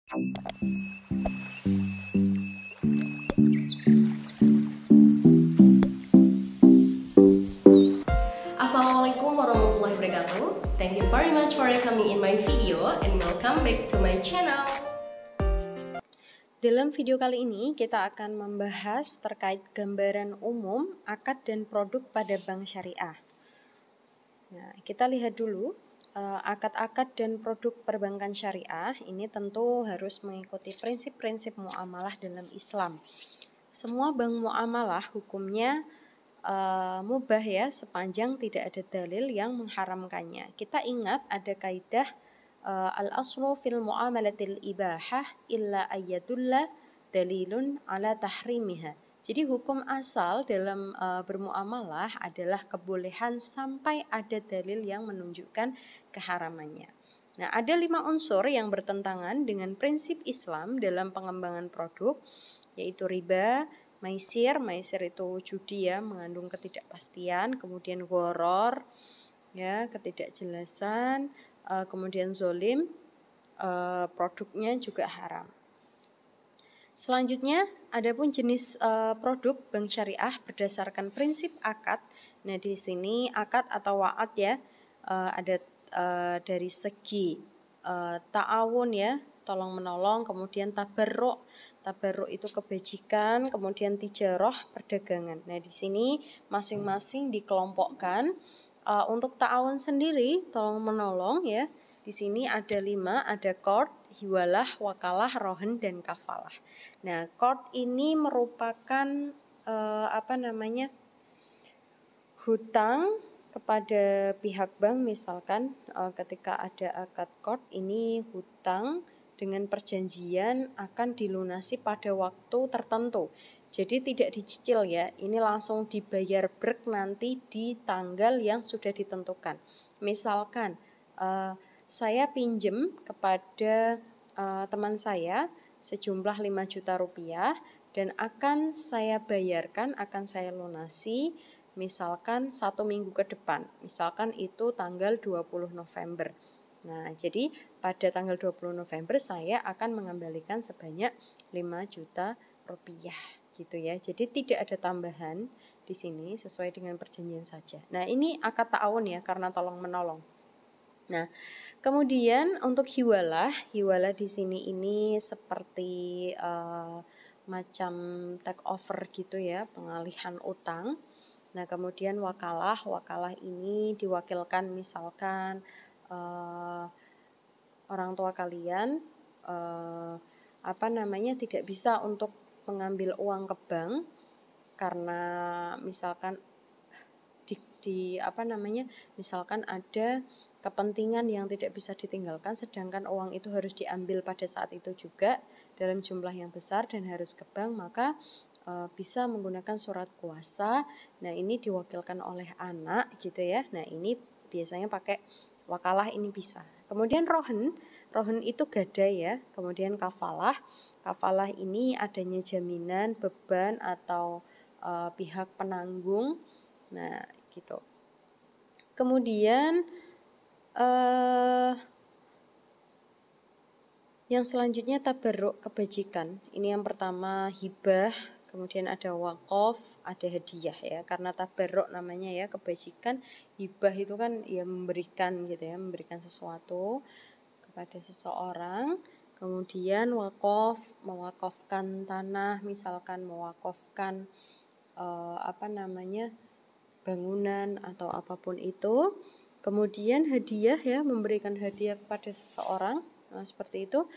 Assalamualaikum warahmatullahi wabarakatuh. Thank you very much for coming in my video and welcome back to my channel. Dalam video kali ini kita akan membahas terkait gambaran umum akad dan produk pada bank syariah. Nah, kita lihat dulu akad-akad dan produk perbankan syariah ini tentu harus mengikuti prinsip-prinsip muamalah dalam Islam. Semua bank muamalah hukumnya mubah ya, sepanjang tidak ada dalil yang mengharamkannya. Kita ingat ada kaidah al-aslu fil muamalatil ibahah illa ayyadulla dalilun ala tahrimiha. Jadi hukum asal dalam bermuamalah adalah kebolehan sampai ada dalil yang menunjukkan keharamannya. Nah, ada 5 unsur yang bertentangan dengan prinsip Islam dalam pengembangan produk, yaitu riba, maisir itu judi ya, mengandung ketidakpastian, kemudian gharar ya, ketidakjelasan, kemudian zolim, produknya juga haram. Selanjutnya, adapun jenis produk bank syariah berdasarkan prinsip akad. Nah, di sini akad atau wa'ad ya, ada dari segi ta'awun ya, tolong menolong, kemudian tabarruk itu kebajikan, kemudian tijarah, perdagangan. Nah, di sini masing-masing dikelompokkan. Untuk ta'awun sendiri, tolong menolong ya, di sini ada 5, ada qard, hiwalah, wakalah, rohen, dan kafalah. Nah, qard ini merupakan hutang kepada pihak bank. Misalkan ketika ada akad qard, ini hutang dengan perjanjian akan dilunasi pada waktu tertentu. Jadi tidak dicicil ya, ini langsung dibayar brek nanti di tanggal yang sudah ditentukan. Misalkan saya pinjem kepada teman saya sejumlah 5 juta rupiah dan akan saya bayarkan, akan saya lunasi misalkan 1 minggu ke depan. Misalkan itu tanggal 20 November. Nah, jadi pada tanggal 20 November saya akan mengembalikan sebanyak 5 juta rupiah gitu ya. Jadi tidak ada tambahan di sini, sesuai dengan perjanjian saja. Nah, ini akad ta'awun ya, karena tolong menolong. Nah, kemudian untuk hiwalah di sini ini seperti macam take over gitu ya, pengalihan utang. Nah, kemudian wakalah ini diwakilkan misalkan orang tua kalian tidak bisa untuk mengambil uang ke bank karena misalkan misalkan ada kepentingan yang tidak bisa ditinggalkan, sedangkan uang itu harus diambil pada saat itu juga dalam jumlah yang besar dan harus ke bank, maka bisa menggunakan surat kuasa. Nah, ini diwakilkan oleh anak gitu ya. Nah, ini biasanya pakai wakalah, ini bisa. Kemudian rohen itu gadai ya. Kemudian kafalah ini adanya jaminan, beban atau pihak penanggung. Nah, gitu. Kemudian yang selanjutnya tabarruk, kebajikan. Ini yang pertama hibah, kemudian ada waqaf, ada hadiah ya. Karena tabarruk namanya ya, kebajikan. Hibah itu kan ya memberikan gitu ya, memberikan sesuatu kepada seseorang. Kemudian waqaf, mewakafkan tanah, misalkan mewakafkan bangunan atau apapun itu. Kemudian hadiah ya, memberikan hadiah kepada seseorang. Nah, seperti itu.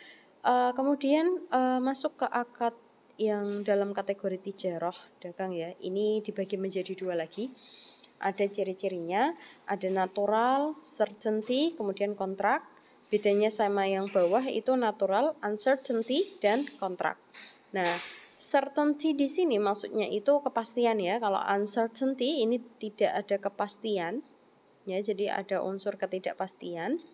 Kemudian masuk ke akad yang dalam kategori tijarah, dagang ya. Ini dibagi menjadi 2 lagi. Ada ciri-cirinya, ada natural, certainty, kemudian kontrak. Bedanya sama yang bawah itu natural, uncertainty, dan kontrak. Nah, certainty di sini maksudnya itu kepastian ya. Kalau uncertainty ini tidak ada kepastian ya, jadi ada unsur ketidakpastian.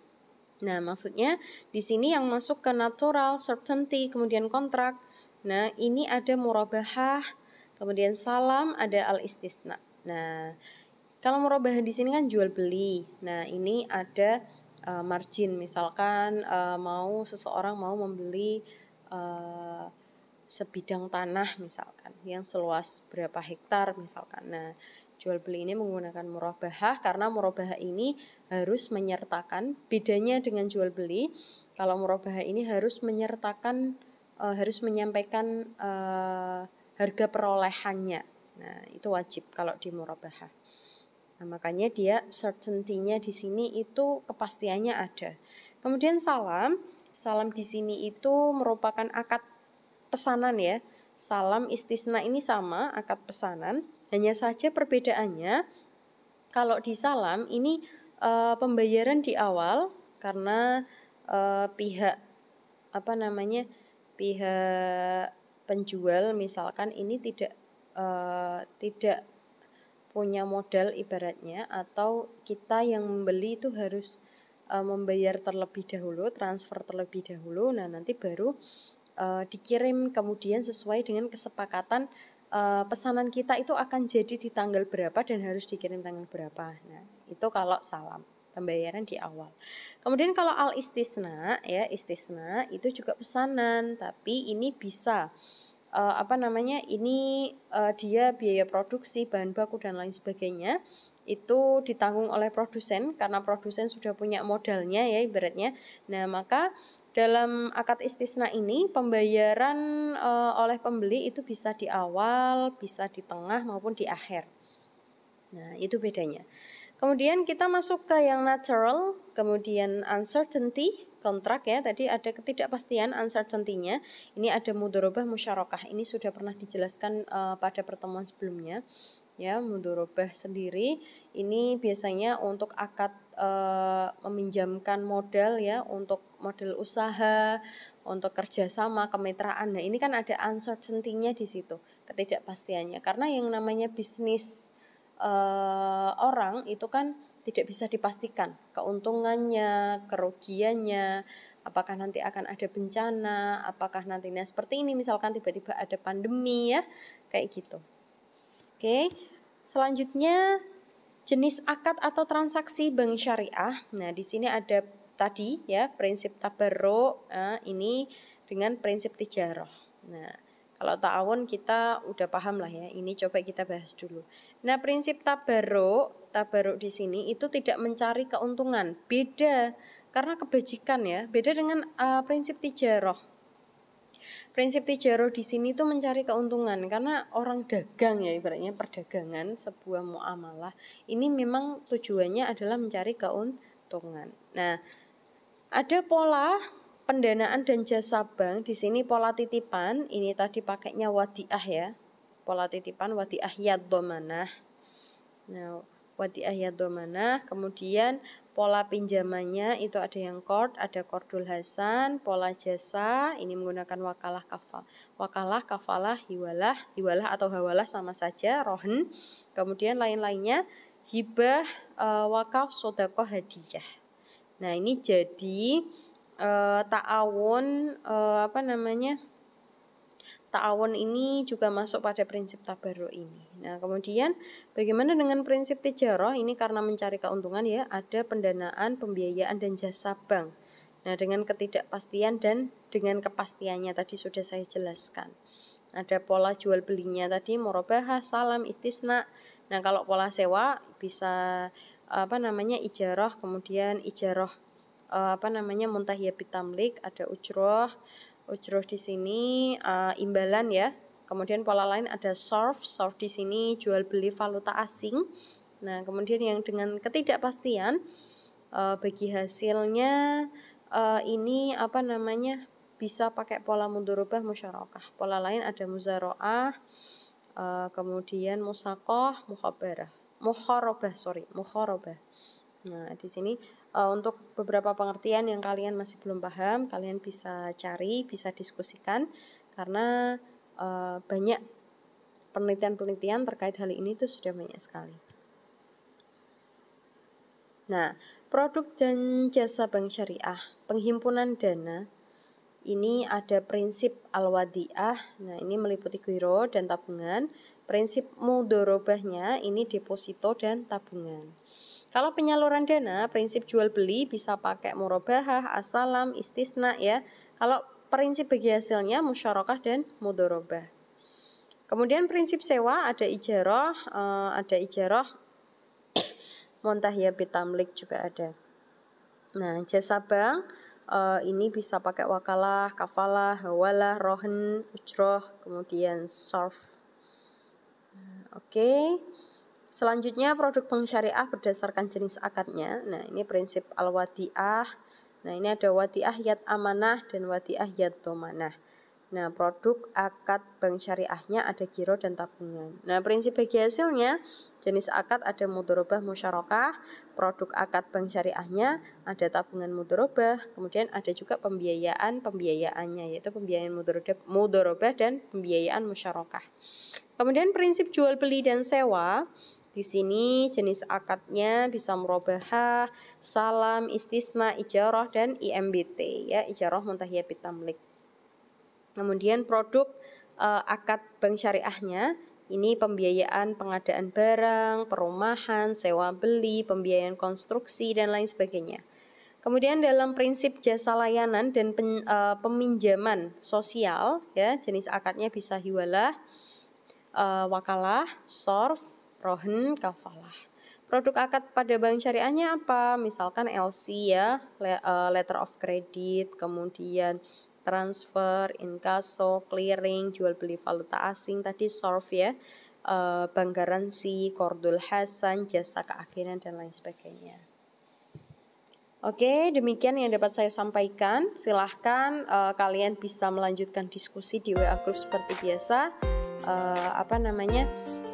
Nah, maksudnya di sini yang masuk ke natural, certainty, kemudian kontrak. Nah, ini ada murabahah, kemudian salam, ada al-istisna. Nah, kalau murabahah di sini kan jual beli. Nah, ini ada margin. Misalkan seseorang mau membeli sebidang tanah misalkan yang seluas berapa hektar misalkan. Nah, jual beli ini menggunakan murabahah karena murabahah ini harus menyertakan, bedanya dengan jual beli, kalau murabahah ini harus menyertakan harus menyampaikan harga perolehannya. Nah, itu wajib kalau di murabahah. Nah, makanya dia certainty-nya di sini itu kepastiannya ada. Kemudian salam di sini itu merupakan akad pesanan ya. Salam istisna ini sama, akad pesanan. Hanya saja perbedaannya kalau di salam ini pembayaran di awal karena pihak penjual misalkan ini tidak punya modal ibaratnya, atau kita yang membeli itu harus membayar terlebih dahulu, transfer terlebih dahulu. Nah, nanti baru dikirim kemudian sesuai dengan kesepakatan pesanan kita itu akan jadi di tanggal berapa dan harus dikirim tanggal berapa. Nah, itu kalau salam, pembayaran di awal. Kemudian kalau al istisna ya, istisna itu juga pesanan, tapi ini bisa dia biaya produksi, bahan baku dan lain sebagainya itu ditanggung oleh produsen karena produsen sudah punya modalnya ya ibaratnya. Nah, maka dalam akad istisna ini pembayaran oleh pembeli itu bisa di awal, bisa di tengah maupun di akhir. Nah, itu bedanya. Kemudian kita masuk ke yang natural, kemudian uncertainty, kontrak ya. Tadi ada ketidakpastian, uncertainty-nya. Ini ada mudharabah musyarakah. Ini sudah pernah dijelaskan pada pertemuan sebelumnya. Ya, mudharabah sendiri ini biasanya untuk akad meminjamkan modal ya, untuk modal usaha, untuk kerjasama, kemitraan. Nah, ini kan ada uncertainty-nya di situ, ketidakpastiannya. Karena yang namanya bisnis orang itu kan tidak bisa dipastikan keuntungannya, kerugiannya, apakah nanti akan ada bencana, apakah nantinya seperti ini misalkan tiba-tiba ada pandemi ya, kayak gitu. Oke, selanjutnya jenis akad atau transaksi bank syariah. Nah, di sini ada tadi ya prinsip tabarruk, ini dengan prinsip tijarah. Nah, kalau ta'awun kita udah paham lah ya. Ini coba kita bahas dulu. Nah, prinsip tabarruk di sini itu tidak mencari keuntungan. Beda karena kebajikan ya. Beda dengan prinsip tijarah. Prinsip tijarah di sini tuh mencari keuntungan karena orang dagang ya ibaratnya perdagangan, sebuah muamalah. Ini memang tujuannya adalah mencari keuntungan. Nah, ada pola pendanaan dan jasa bank. Di sini pola titipan, ini tadi pakainya wadiah ya. Pola titipan wadiah yaddomanah. Nah, wadiah yaddomanah, kemudian pola pinjamannya itu ada yang qard, ada qardul hasan, pola jasa ini menggunakan wakalah, kafalah, hiwalah atau hawalah sama saja, rohen. Kemudian lain-lainnya hibah, wakaf, sedekah, hadiah. Nah, ini jadi ta'awun ta'awun ini juga masuk pada prinsip tabarruk ini. Nah, kemudian bagaimana dengan prinsip tijarah? Ini karena mencari keuntungan ya, ada pendanaan, pembiayaan dan jasa bank. Nah, dengan ketidakpastian dan dengan kepastiannya tadi sudah saya jelaskan. Ada pola jual belinya tadi murabahah, salam, istisna. Nah, kalau pola sewa bisa ijarah, kemudian ijarah muntahiyah bitamlik, ada ujroh di sini imbalan ya. Kemudian pola lain ada surf di sini jual beli valuta asing. Nah, kemudian yang dengan ketidakpastian bagi hasilnya ini bisa pakai pola mudharabah musyarakah. Pola lain ada muzaraah, kemudian musaqah, mukharabah. Nah, di sini untuk beberapa pengertian yang kalian masih belum paham, kalian bisa cari, bisa diskusikan karena banyak penelitian-penelitian terkait hal ini itu sudah banyak sekali. Nah, produk dan jasa bank syariah, penghimpunan dana, ini ada prinsip al-wadiah. Nah, ini meliputi giro dan tabungan. Prinsip mudharabahnya ini deposito dan tabungan. Kalau penyaluran dana, prinsip jual beli bisa pakai murabahah, asalam, istisna ya. Kalau prinsip bagi hasilnya musyarakah dan mudharabah. Kemudian prinsip sewa ada ijarah, muntahiyah bitamlik juga ada. Nah, jasa bank ini bisa pakai wakalah, kafalah, hawalah, rohen, ujroh, kemudian sarf. Oke. Selanjutnya produk bank syariah berdasarkan jenis akadnya. Nah, ini prinsip al-wadi'ah. Nah, ini ada wadi'ah yad amanah dan wadi'ah yad domanah. Nah, produk akad bank syariahnya ada giro dan tabungan. Nah, prinsip bagi hasilnya jenis akad ada mudharabah musyarakah, produk akad bank syariahnya ada tabungan mudharabah, kemudian ada juga pembiayaannya yaitu pembiayaan mudharabah dan pembiayaan musyarakah. Kemudian prinsip jual beli dan sewa. Di sini jenis akadnya bisa murabahah, salam, istisna, ijarah dan IMBT ya, ijarah muntahiyah bitamlik. Kemudian produk akad bank syariahnya ini pembiayaan pengadaan barang, perumahan, sewa beli, pembiayaan konstruksi dan lain sebagainya. Kemudian dalam prinsip jasa layanan dan peminjaman sosial ya, jenis akadnya bisa hiwalah, wakalah, sorf, rohen, kafalah. Produk akad pada bank syariahnya apa? Misalkan LC ya, letter of credit, kemudian transfer, inkaso, clearing, jual beli valuta asing, tadi sorf ya, bank garansi, kordul hasan, jasa keakhiran dan lain sebagainya. Oke, demikian yang dapat saya sampaikan. Silahkan kalian bisa melanjutkan diskusi di WA Group seperti biasa.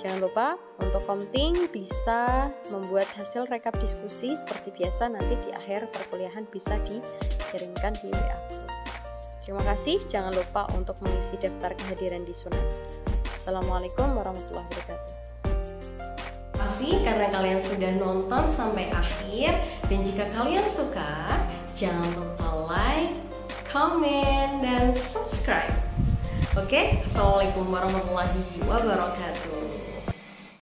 Jangan lupa untuk komting bisa membuat hasil rekap diskusi seperti biasa, nanti di akhir perkuliahan bisa dikirimkan di WA Group. Terima kasih, jangan lupa untuk mengisi daftar kehadiran di Sunat. Assalamualaikum warahmatullahi wabarakatuh. Terima kasih karena kalian sudah nonton sampai akhir, dan jika kalian suka, jangan lupa like, comment, dan subscribe. Oke, assalamualaikum warahmatullahi wabarakatuh.